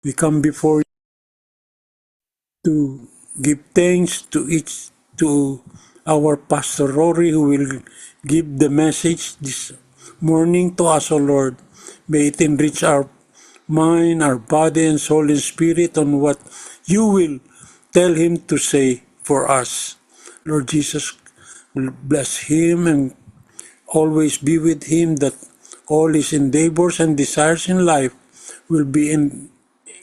We come before you to give thanks to our Pastor Rory who will give the message this morning to us, O Lord. May it enrich our mind, our body, and soul and spirit on what you will tell him to say for us. Lord Jesus, bless him and always be with him, that all his endeavors and desires in life will be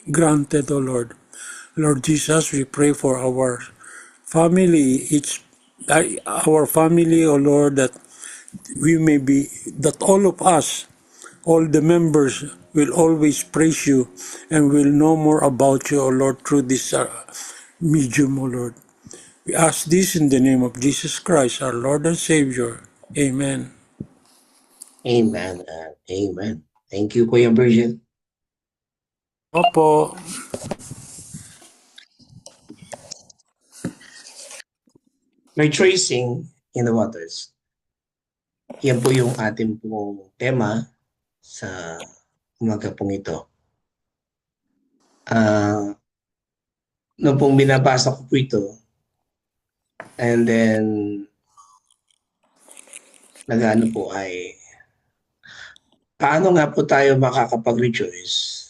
granted, O Lord. Lord Jesus, we pray for our family, our family, O Lord, that that all of us, all the members will always praise you and will know more about you, O Lord, through this medium, O Lord. We ask this in the name of Jesus Christ, our Lord and Savior. Amen. Amen and amen. Thank you, Kuya Virgil. Opo. Retracing in the waters. Yan po yung ating pong tema sa umaga pong ito. Noong pong binabasa ko po ito, and then nag-ano po ay, paano nga po tayo makakapag-rejoice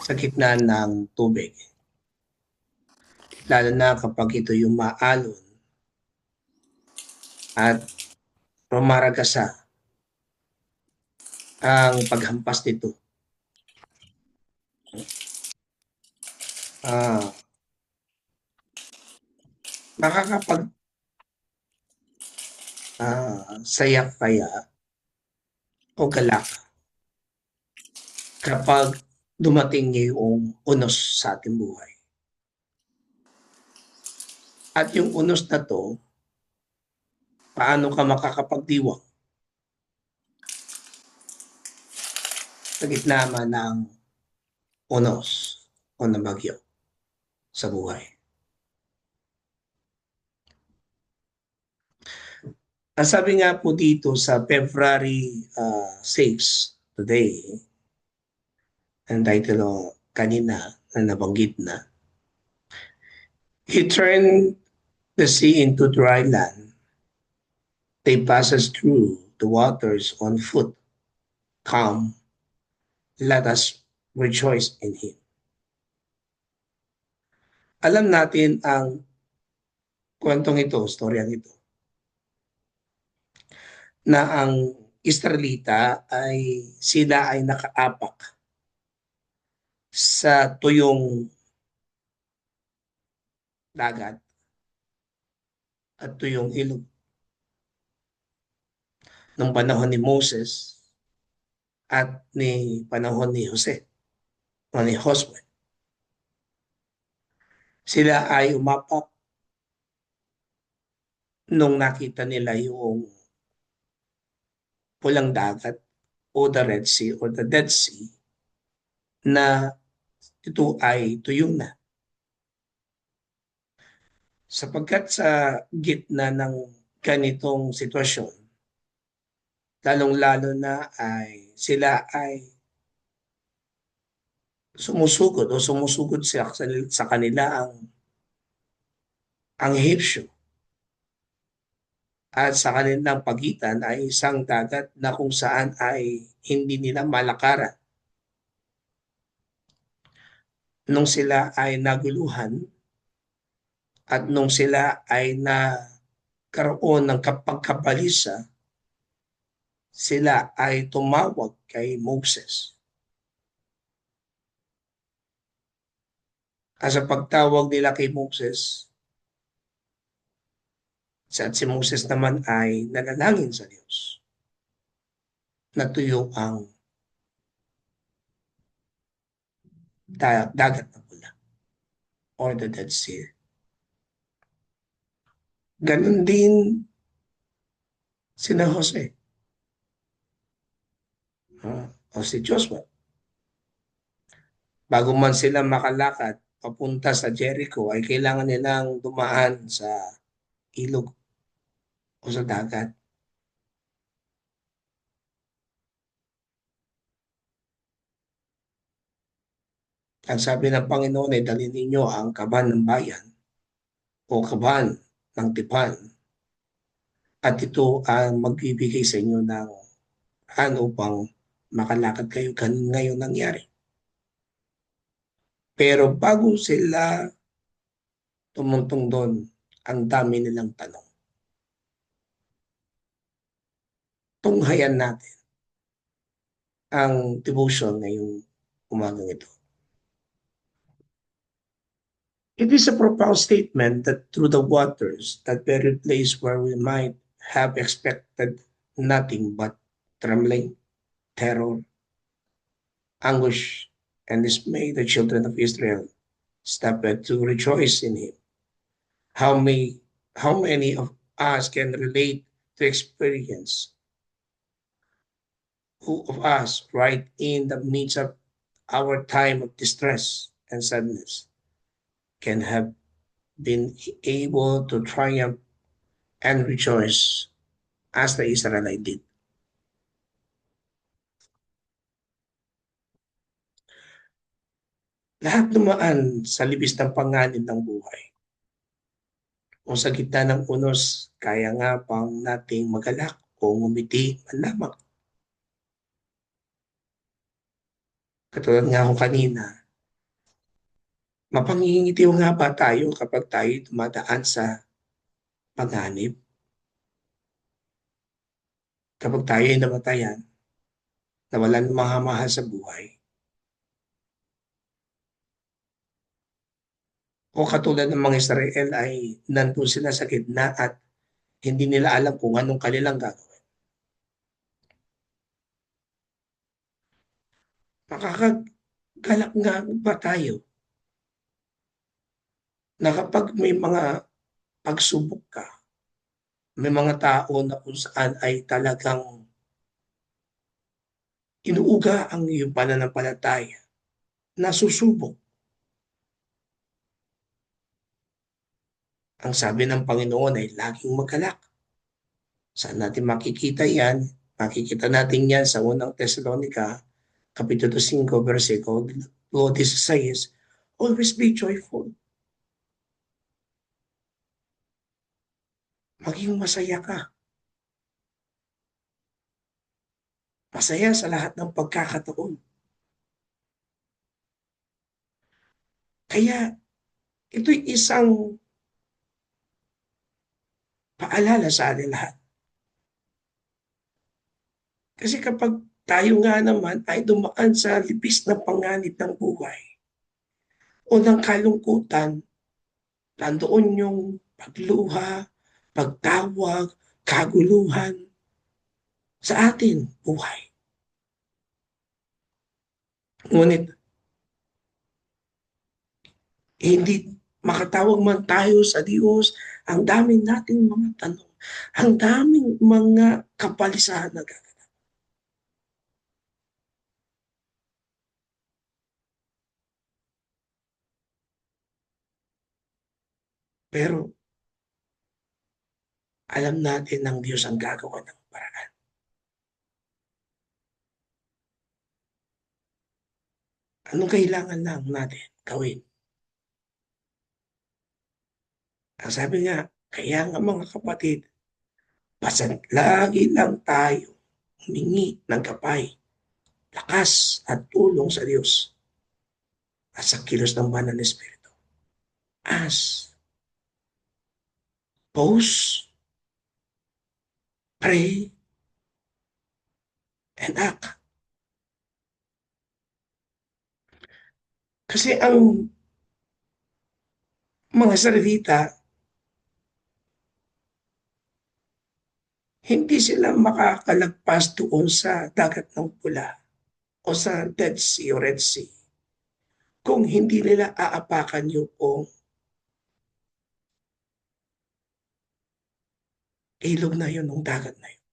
sa gitna ng tubig? Lalo na kapag ito yung maalon at rumaragasa ang paghampas nito. Nakakapag sayak kaya o galak kapag dumating yung unos sa ating buhay. At yung unos na to, paano ka makakapagdiwang sa gitna man ng unos o na bagyo sa buhay. Ang sabi nga po dito sa February 6 today, ang title kanina na nabanggit na, He turned the sea into dry land. They passes through the waters on foot. Come, let us rejoice in Him. Alam natin ang kwentong ito, storyang ito, na ang Israelita ay sila ay nakaapak sa tuyong dagat at tuyong ilog. Nung panahon ni Moses at ni panahon ni Jose o ni Josue, sila ay umapak nung nakita nila yung pulang dagat o the Red Sea or the Dead Sea na ito ay tuyo na. Sapagkat sa gitna ng ganitong sitwasyon, lalong-lalo na ay sila ay sumusugod sa kanila ang Ehipsyo. At sa kanilang pagitan ay isang dagat na kung saan ay hindi nila malakaran. Nung sila ay naguluhan at nung sila ay nagkaroon ng kapagkabalisa, sila ay tumawag kay Moses. At sa pagtawag nila kay Moses, at si Moses naman ay nanalangin sa Diyos, natuyo ang dagat na pula or the Dead Sea. Ganon din sina Jose o si Joshua. Bago man sila makalakad papunta sa Jericho ay kailangan nilang dumaan sa ilog o sa dagat. Ang sabi ng Panginoon ay dalhin ninyo ang kaban ng bayan o kaban ng tipan at ito ang magbibigay sa inyo ng ano upang makalakad kayo ngayon nangyari. Pero bago sila tumuntong doon, ang dami nilang tanong. Tunghayan natin ang devotion ngayong umagang ito. It is a profound statement that through the waters, that very place where we might have expected nothing but trembling, terror, anguish, and dismay, the children of Israel stopped to rejoice in him. How many, how many of us can relate to experience? Who of us, right in the midst of our time of distress and sadness, can have been able to triumph and rejoice as the Israelite did? Lahat dumaan sa libis ng panganib ng buhay. O sa gitna ng unos, kaya nga pang nating magalak o ngumiti man lamang. Katulad nga ako kanina, mapangingitiw nga ba tayo kapag tayo dumadaan sa panganib? Kapag tayo ay namatayan, nawalan ng mga mahal sa buhay, o katulad ng mga Israel ay nandun sila sa gitna at hindi nila alam kung anong kanilang gagawin. Makakagalak nga ba tayo na kapag may mga pagsubok ka, may mga tao na kung saan ay talagang inuuga ang iyong pananampalataya, nasusubok. Ang sabi ng Panginoon ay laging magalak. Saan natin makikita yan? Makikita natin yan sa unang Tesalonica, Kapitulo 5, versikulo 16, always be joyful. Maging masaya ka. Masaya sa lahat ng pagkakataon. Kaya ito'y isang paalala sa atin lahat. Kasi kapag tayo nga naman ay dumaan sa libis na panganib ng buhay o ng kalungkutan, nandoon yung pagluha, pagtawag, kaguluhan sa atin buhay. Ngunit hindi makatawag man tayo sa Diyos, ang daming nating mga tanong, ang daming mga kapalisahan na gaganap. Pero alam natin ng Diyos ang gagawa ng paraan. Anong kailangan lang natin gawin? Ang sabi nga, kaya nga mga kapatid, basta't lagi lang tayo humingi ng gabay, lakas at tulong sa Diyos at sa kilos ng banal na Espiritu. Ask, boast, pray, and act. Kasi ang mga Israelita, hindi sila makakalagpas doon sa dagat ng pula o sa Dead Sea o Red Sea kung hindi nila aapakan yung ilog na yun, ng dagat na yun.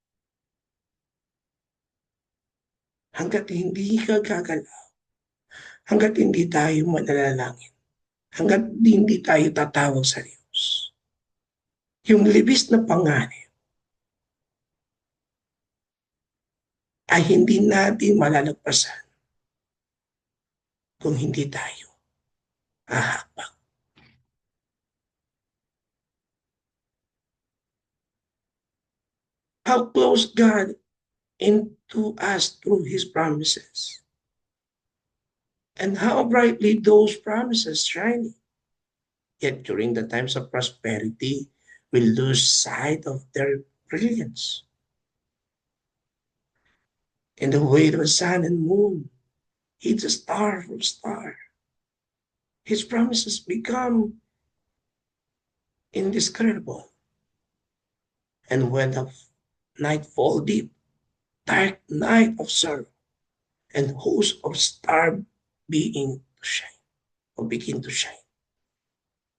Hanggat hindi ka gagalaw, hanggat hindi tayo mananalangin, hanggat hindi tayo tatawag sa Diyos, yung libis na panganib ay hindi natin malalagpasan kung hindi tayo ahakbang. How close God into us through His promises. And how brightly those promises shine. Yet during the times of prosperity, we lose sight of their brilliance. In the way of the sun and moon, it's a star from star. His promises become indescribable. And when the night fall deep, dark night of sorrow, and hosts of star being to shine, or begin to shine,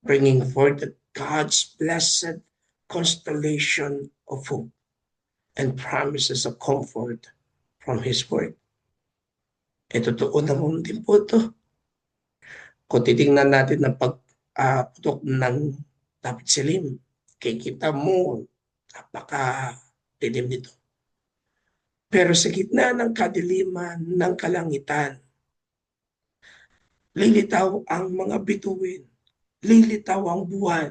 bringing forth God's blessed constellation of hope and promises of comfort from His Word. Totoo naman din po ito. Kung titingnan natin ng pagputok ng David Selim, kikita mo, napaka-dilim nito. Pero sa gitna ng kadiliman ng kalangitan, lilitaw ang mga bituin, lilitaw ang buwan,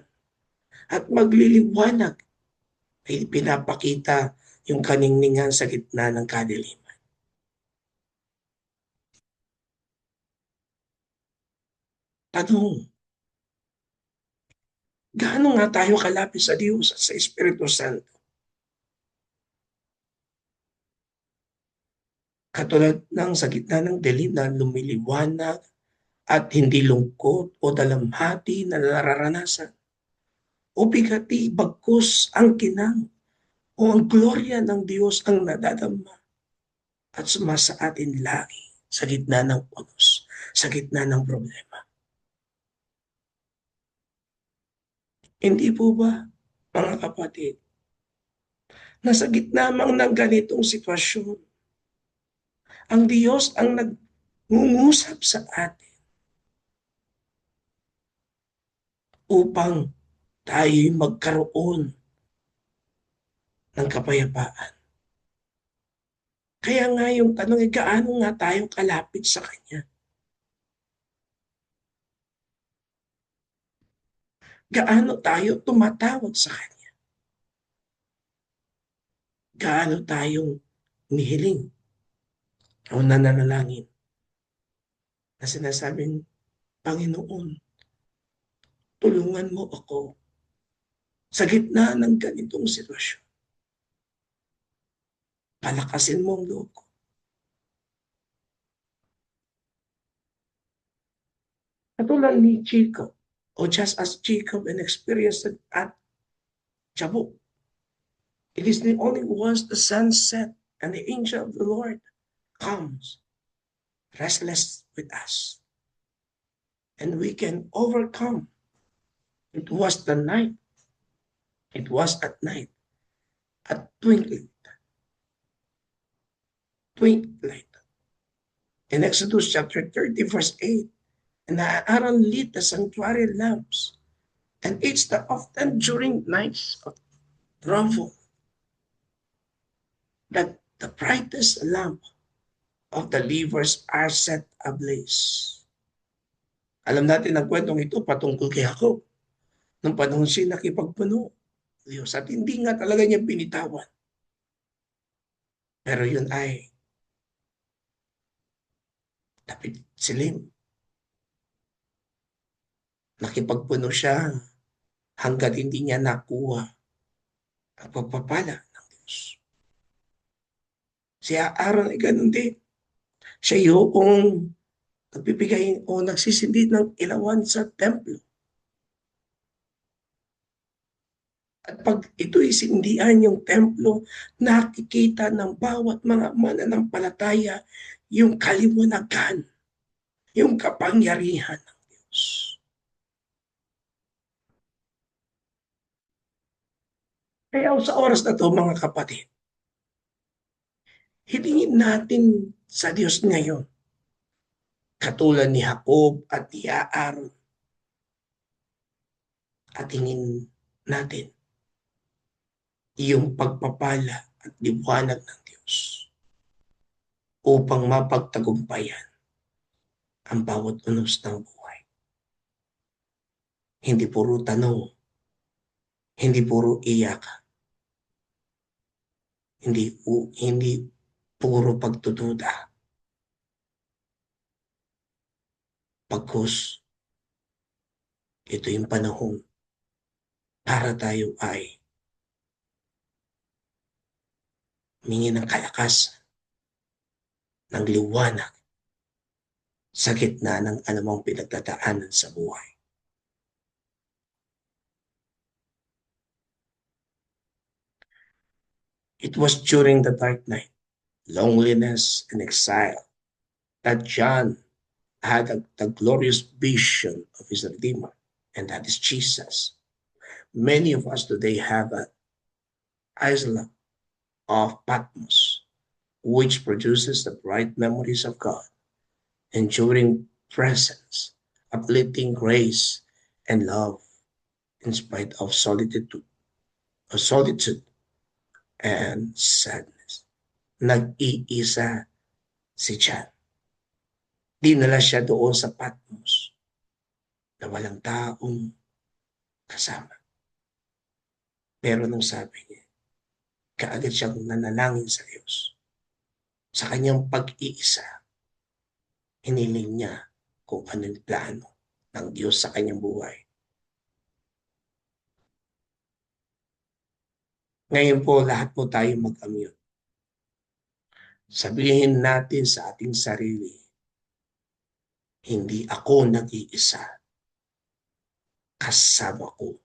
at magliliwanag ay pinapakita yung kaningningan sa gitna ng kadiliman. Tanong, gaano nga tayo kalapit sa Diyos at sa Espiritu Santo? Katulad ng sa gitna ng dilim na lumiliwanag at hindi lungkot o dalamhati na nararanasan, o bigati bagkus ang kinang o ang glorya ng Diyos ang nadadama at sumasa atin lagi sa gitna ng unos, sa gitna ng problema. Hindi po ba, mga kapatid, na sa gitna mang ng ganitong sitwasyon, ang Diyos ang nangungusap sa atin upang tayo magkaroon ng kapayapaan. Kaya nga yung tanong, gaano nga tayo kalapit sa Kanya? Gaano tayo tumatawag sa Kanya? Gaano tayong nihiling o nananalangin na sinasabing, Panginoon, tulungan mo ako sa gitna ng ganitong sitwasyon. Palakasin mo ang loob ko. Katulad ni Jacob, o just as Jacob experienced at Jabok, it is the only once the sun set and the angel of the Lord comes, restless with us. And we can overcome. It was the night. It was at night. At twinkling. Twinkling. In Exodus chapter 30, verse 8, and Aaron lit the sanctuary lamps, and it's the often during nights of travel that the brightest lamp of the livers are set ablaze. Alam natin ang kwentong ito patungkol kay Jacob. Nung panahon siya nakipagpuno Diyos at hindi nga talaga niya binitawan. Pero yun ay David Selim. Nakipagpuno siya hanggat hindi niya nakuha ang pagpapala ng Diyos. Si Aaron ay ganun din. Siya yung nagbibigay o nagsisindi ng ilawan sa templo. At pag ito'y sindihan yung templo, nakikita ng bawat mga mananampalataya yung kaliwanagan, yung kapangyarihan ng Diyos. Kaya sa oras na to, mga kapatid, hilingin natin sa Diyos ngayon, katulad ni Jacob at ni Aaron, at hingin natin yung pagpapala at liwanag ng Diyos upang mapagtagumpayan ang bawat unos ng buhay. Hindi puro tanong, hindi puro iyak, hindi puro pagtutuda. Pagkus, ito yung panahon para tayo ay humingi ng kalakasan, ng liwanag sa gitna ng anumang pinagdadaanan sa buhay. It was during the dark night, loneliness, and exile that John had the glorious vision of his Redeemer, and that is Jesus. Many of us today have an island of Patmos, which produces the bright memories of God, enduring presence, uplifting grace, and love in spite of solitude and sadness. Nag-iisa si John. Dinala siya doon sa Patmos na walang taong kasama. Pero nung sabi niya, kaagad siyang nanalangin sa Diyos. Sa kanyang pag-iisa, hiniling niya kung ano yung plano ng Diyos sa kanyang buhay. Ngayon po, lahat po tayo mag-amute. Sabihin natin sa ating sarili, hindi ako nag-iisa, kasama ko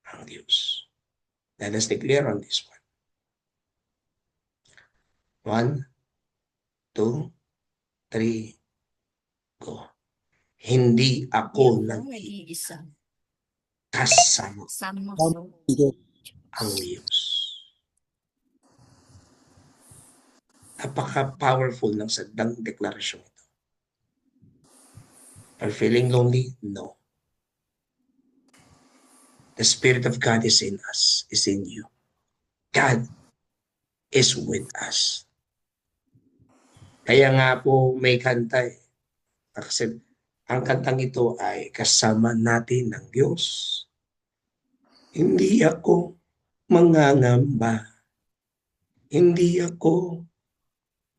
ang Diyos. Let us declare on this one. 1, 2, 3, go. Hindi ako nag-iisa, kasama Sama ang Diyos. Napaka-powerful ng sadang deklarasyon ito. Are you feeling lonely? No. The Spirit of God is in us, is in you. God is with us. Kaya nga po may kanta eh. Kasi ang kantang ito ay kasama natin ng Diyos. Hindi ako mangangamba. Hindi ako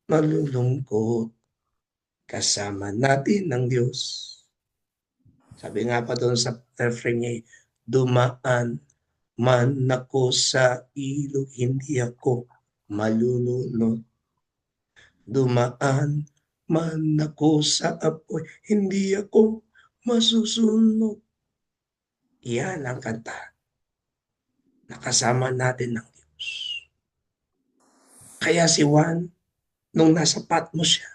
malulungkot. Kasama natin ng Diyos. Sabi nga pa doon sa refrain niya, dumaan man ako sa ilog, hindi ako malulunod. Dumaan man ako sa apoy, hindi ako masusunod. Yan ang kanta. Nakasama natin ng Diyos. Kaya si Juan, nung nasa Patmos siya,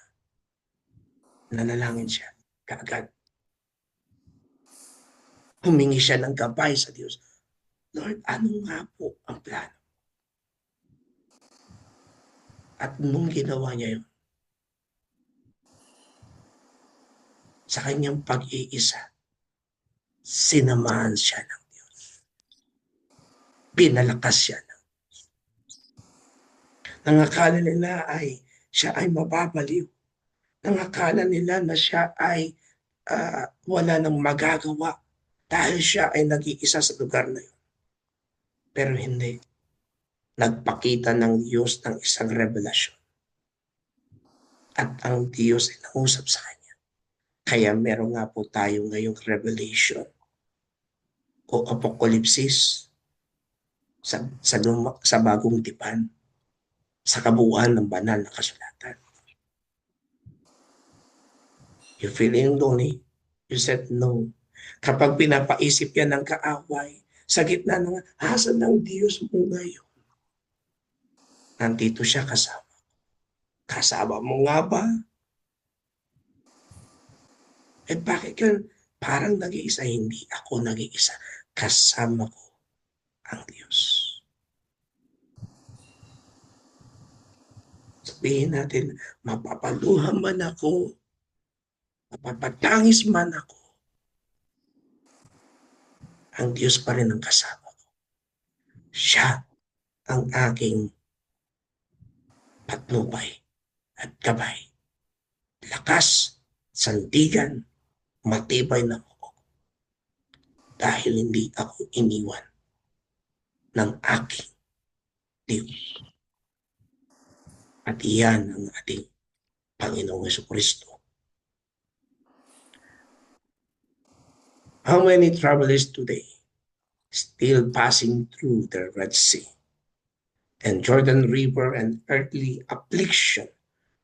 nanalangin siya, kaagad. Humingi siya ng gabay sa Diyos. Lord, ano nga po ang plano? At nung ginawa niya yun, sa kanyang pag-iisa, sinamahan siya ng Diyos. Pinalakas siya ng Diyos. Nangakala nila ay siya ay mababaliw. Nangakala nila na siya ay wala nang magagawa dahil siya ay nag-iisa sa lugar na yun. Pero hindi. Nagpakita ng Diyos ng isang revelasyon. At ang Diyos ay nangusap sa kanya. Kaya meron nga po tayo ngayong revelation o apokalipsis sa bagong tipan, sa kabuuan ng banal na kasulatan. You feeling lonely? You said no. Kapag pinapaisip yan ng kaaway, sa gitna ng asan ng Diyos mo ngayon, nandito siya kasama. Kasama mo nga ba? Eh bakit yun? Parang nag-iisa, hindi ako nag-iisa. Kasama ko ang Diyos. Sabihin natin, mapapaluha man ako, mapapatangis man ako, ang Diyos pa rin ang kasama ko. Siya ang aking patnubay at gabay. Lakas, sandigan, matibay na ako. dahil hindi ako iniwan ng aking Diyos. At iyan ang ating Panginoong Jesucristo. How many travelers today still passing through the Red Sea and Jordan River and earthly affliction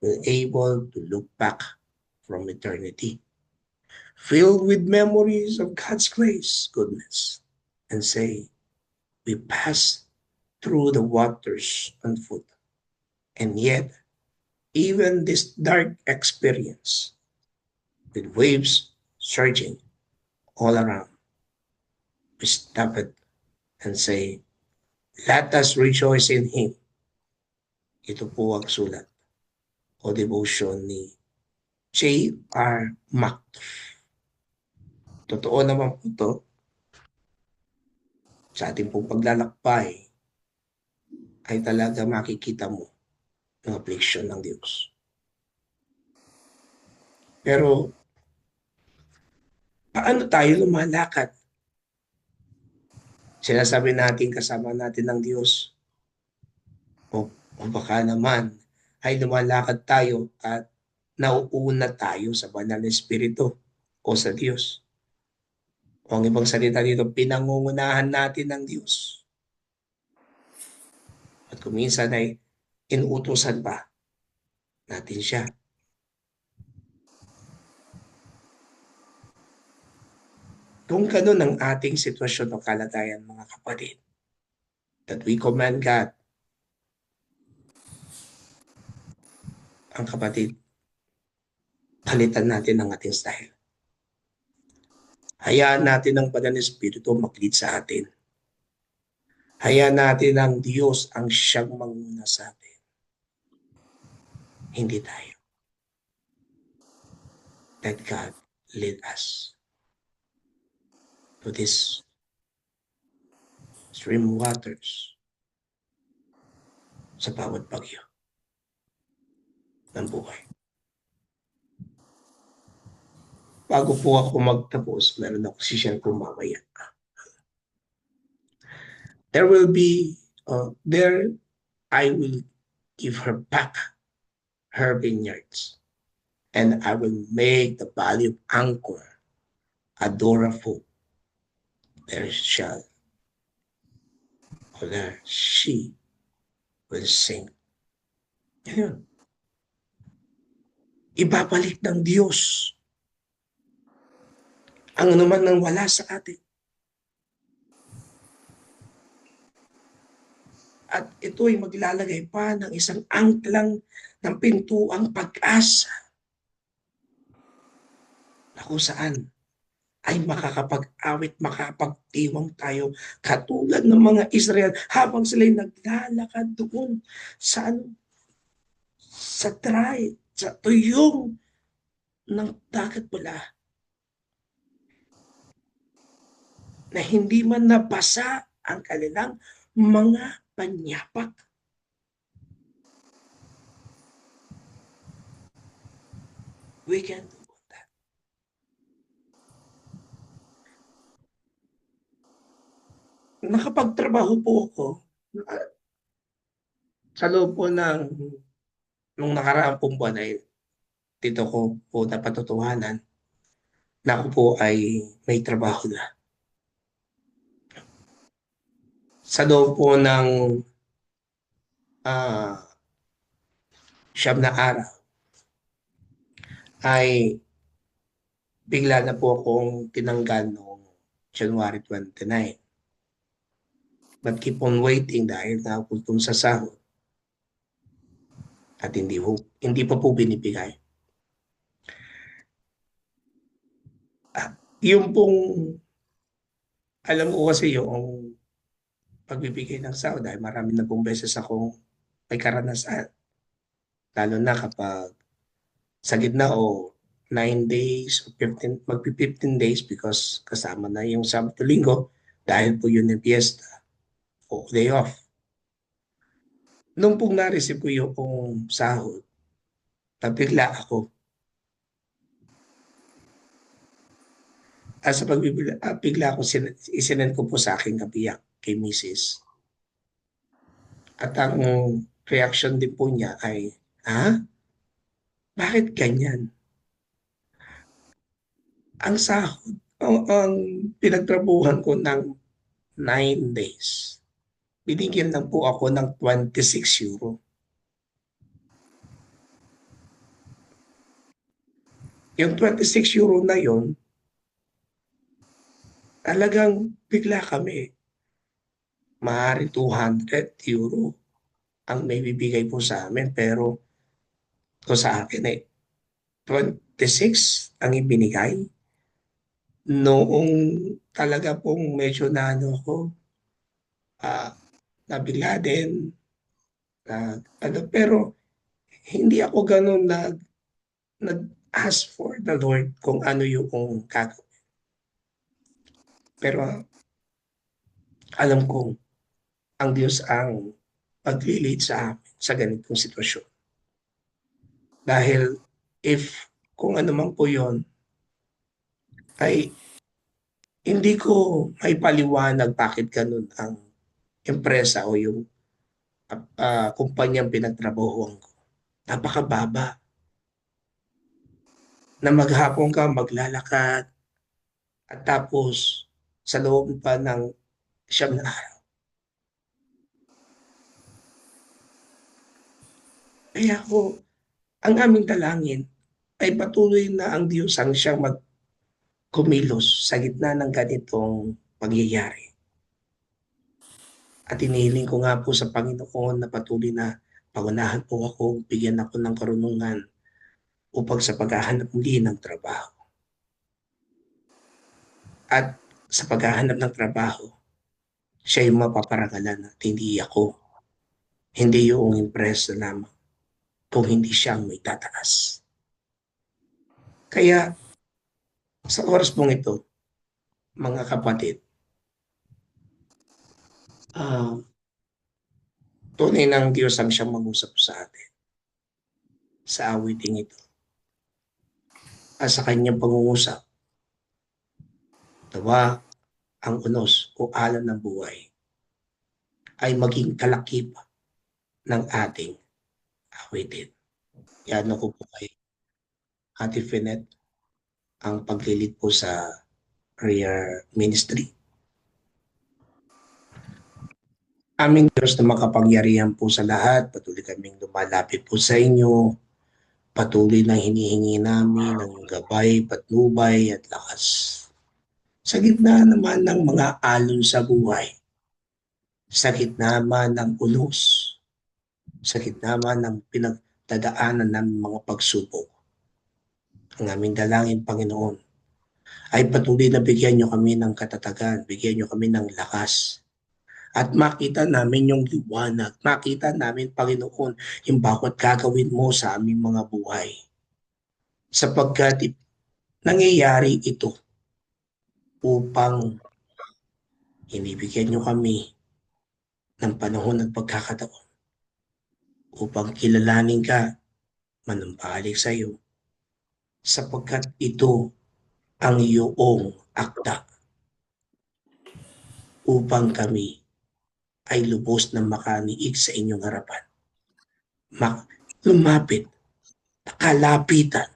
will able to look back from eternity, filled with memories of God's grace, goodness, and say, we passed through the waters on foot, and yet even this dark experience with waves surging all around, we stop it and say, let us rejoice in Him. Ito po ang sulat o devotion ni J.R. Mactoff. Totoo naman po ito sa ating pong paglalakbay ay talaga makikita mo ang affliction ng Diyos. Pero paano tayo lumalakad? Sinasabi natin kasama natin ng Diyos o baka naman ay lumalakad tayo at nauuna tayo sa banal na Espiritu o sa Diyos. O ang ibang salita dito, pinangungunahan natin ng Diyos. At kung minsan ay inuutosan pa natin siya. Kung ganun ang ating sitwasyon o kalagayan, mga kapatid, that we command God, ang kapatid, palitan natin ang ating style. Hayaan natin ang Banal na Espiritu mag-lead sa atin. Hayaan natin ang Diyos ang siyang manguna sa atin. Hindi tayo. Let God lead us to this stream waters sa bawat bagyo ng buhay. Bago po ako magtapos, meron ako sishare ko mamaya. There I will give her back her vineyards, and I will make the valley of Angkor adorable. There she will sing. Yun. Ibabalik ng Diyos ang anuman nang wala sa atin. At ito ay maglalagay pa ng isang angklang ng pintuang pag-asa na kung saan ay makakapag-awit, makakapagtiwang tayo katulad ng mga Israel habang sila'y naglalakad doon sa tuyong ng dagat pula na hindi man nabasa ang kanilang mga panyapak. We can do that. Nakapagtrabaho po ako sa loob po nung nakaraang pong buwan ay dito ko po napatutuhanan na ako po ay may trabaho na. Sa loob po ng siyam na araw ay bigla na po akong tinanggal noong January 29. But keep on waiting dahil napuntung sa sahod at hindi pa po binibigay. Yung pong alam ko kasi yung pagbibigay ng sahod dahil marami na pong beses akong may karanasan. Lalo na kapag sa gitna o 9 days o 15, magpi-15 days because kasama na yung Sabado Linggo dahil po yun yung fiesta o day off. Nung pong na-receive ko yung sahod, nabigla ako. Sa bigla ko isinend ko po sa aking kabiyak kay Mrs. At ang reaction din po niya ay, "Ha? Bakit ganyan?" Ang sahod, ang pinagtrabahuhan ko ng 9 days, binigyan lang po ako ng €26. Yung €26 na yon, talagang bigla kami, maaari €200 ang maibibigay po sa amin, pero kung sa akin ay 26 ang ibinigay. Noong talaga pong medyo naano ako, ah, nabigla din, ano, pero hindi ako gano'n nag-ask for the Lord kung ano yung gagawin. Pero alam kong ang Diyos ang magli-lead sa amin sa ganitong sitwasyon. Dahil if kung ano man po yun, ay hindi ko maipaliwanag bakit gano'n ang empresa o yung kumpanyang pinagtrabahuan ko. Napakababa na maghapon ka maglalakad at tapos sa loob pa ng 9 na araw. Kaya ako, ang aming dalangin ay patuloy na ang Diyos ang siyang kumilos sa gitna ng ganitong pangyayari. At inihiling ko nga po sa Panginoon na patuloy na pangunahan po ako, bigyan ako ng karunungan upang sa paghahanap muli ng trabaho. At sa paghahanap ng trabaho, siya yung mapaparangalan at hindi ako. Hindi yung impresa lamang kung hindi siya ang may tataas. Kaya sa oras pong ito, mga kapatid, tunay ng Diyos ang siyang mag-usap sa atin sa awiting ito. At sa kanyang pangungusap, nawa ang unos o alon ng buhay ay maging kalakip ng ating awitin. Yan ko po kay Ate Finet ang paglilid po sa prayer ministry. Aming Diyos na makapangyarihan po sa lahat, patuloy kaming lumalapit po sa inyo, patuloy na hinihingi namin ang gabay, patnubay at lakas. Sa gitna naman ng mga alon sa buhay, sa gitna man ng unos, sa gitna man ng pinagdadaanan ng mga pagsubok, ang aming dalangin, Panginoon, ay patuloy na bigyan nyo kami ng katatagan, bigyan nyo kami ng lakas, at makita namin yung liwanag, makita namin, Panginoon, yung bawat gagawin mo sa aming mga buhay. Sapagkat nangyayari ito upang inibigyan nyo kami ng panahon at pagkakataon upang kilalanin ka, manumbalik sa iyo, sapagkat ito ang iyong akda upang kami ay lubos na makaniig sa inyong harapan. Lumapit, nakalapitan,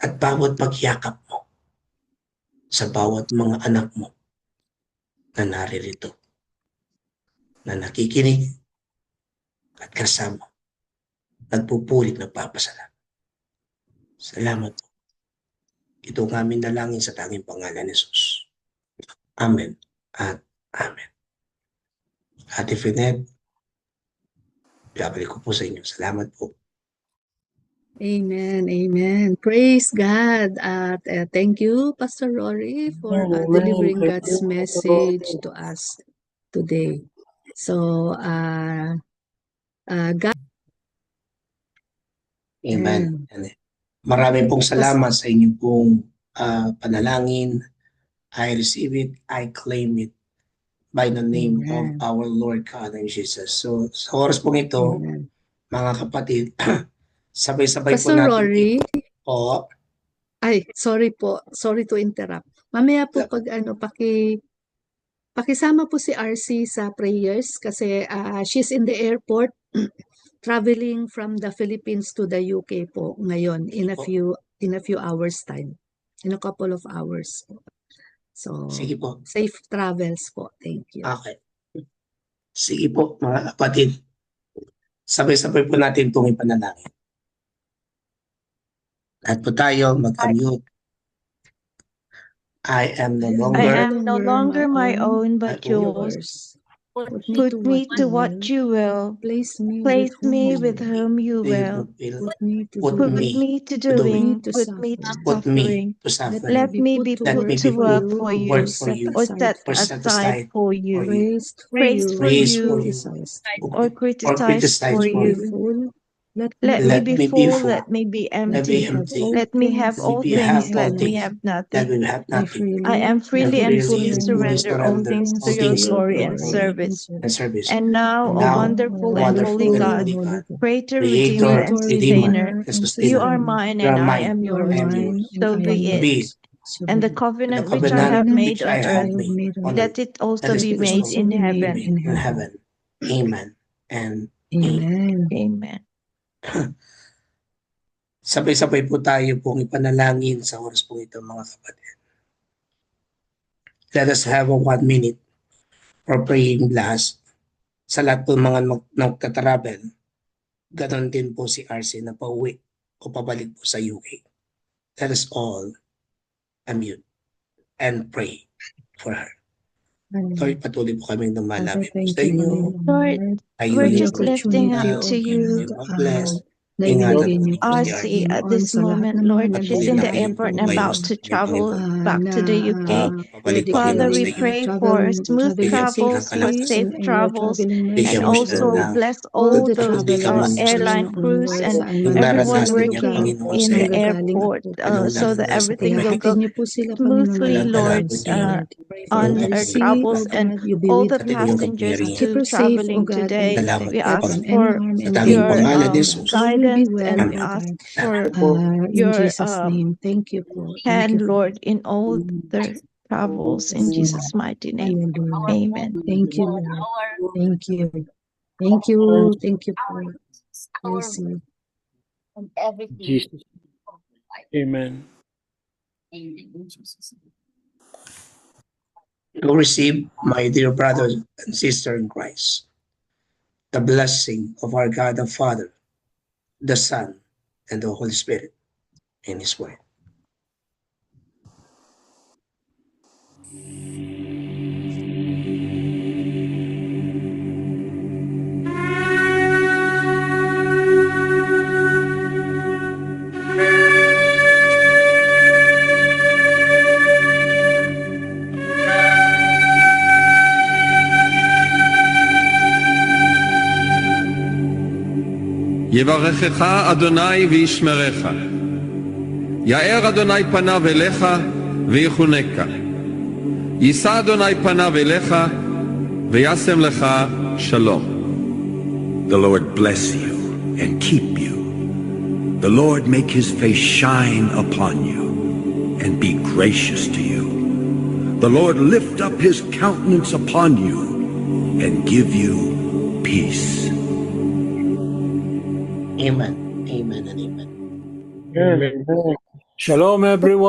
at bawat pagyakap mo sa bawat mga anak mo na naririto, na nakikinig at kasama, nagpupulit, nagpapasalamat. Salamat po. Ito ang aming dalangin sa tanging pangalan ni Jesus. Amen at Amen. Ate Finet, babalik ko po sa inyo. Salamat po. Amen, amen. Praise God. At thank you, Pastor Rory, for delivering God's message to us today. So, God. Amen. Maraming pong salamat sa inyong pong panalangin. I receive it, I claim it by the name of our Lord God and Jesus. So, sa oras pong ito, mga kapatid, sabay-sabay po Pastor natin. Rory? Po. Ay, sorry po. Sorry to interrupt. Mamaya po pag pakisama po si RC sa prayers kasi she's in the airport traveling from the Philippines to the UK po ngayon in a few hours time. In a couple of hours po. So, Sige po. safe travels po. Thank you. Okay. Sige po, mga kapatid. Sabay-sabay po natin itong ipanalangin. Lahat po tayo mag-unmute. I am no longer my own, but yours. yours. Put me to what you will. Place me with whom you will. Put me to doing. Put me to Put me suffering. to suffer. Let me be put to work for you, work for you, or set or set aside for you, praised for Praised you, for you, criticized. or criticized for you. Let me be full, let me be empty. Let me have all things, let me have that nothing. we have nothing. I am freely and fully freely surrender all things to your glory and service. And now, O wonderful and holy God, Creator, Redeemer, and Sustainer, you are mine and I am yours. So be it. And the covenant which I have made on earth, let it also be made in heaven. Amen and Amen. Amen. Sabay-sabay po tayo pong ipanalangin sa oras po ito, mga kapatid. Let us have a 1 minute for praying blast. Sa lahat po mga nagtatravel, ganon din po si RC na pauwi o pabalik po sa UK. Let us all unmute and pray for her. Lord, patuloy po kaming lumalapit po sa inyo. Lord, we're just lifting up to you RC at this moment, Lord. She's in the airport and about to travel back to the UK. Father, we pray for smooth travels, for safe travels, and also bless all those airline crews and everyone working in the airport so that everything will go smoothly, Lord, on our travels and all the passengers too traveling today. We ask for your guidance and we ask for your Thank you po. hand, Lord, in all their travels in Jesus' mighty name. Amen. Thank you, Lord. Thank you. Thank you. Thank you po. Mercy. Jesus. Amen. You receive, my dear brother and sister in Christ, the blessing of our God the Father, the Son, and the Holy Spirit in His Word. יברכך אדוני וישמרך. יאר אדוני פניו אליך ויחונקה. יישא אדוני פניו אליך וישם לך שלום. The Lord bless you and keep you. The Lord make his face shine upon you and be gracious to you. The Lord lift up his countenance upon you and give you peace. Amen. Amen and amen. Shalom, everyone.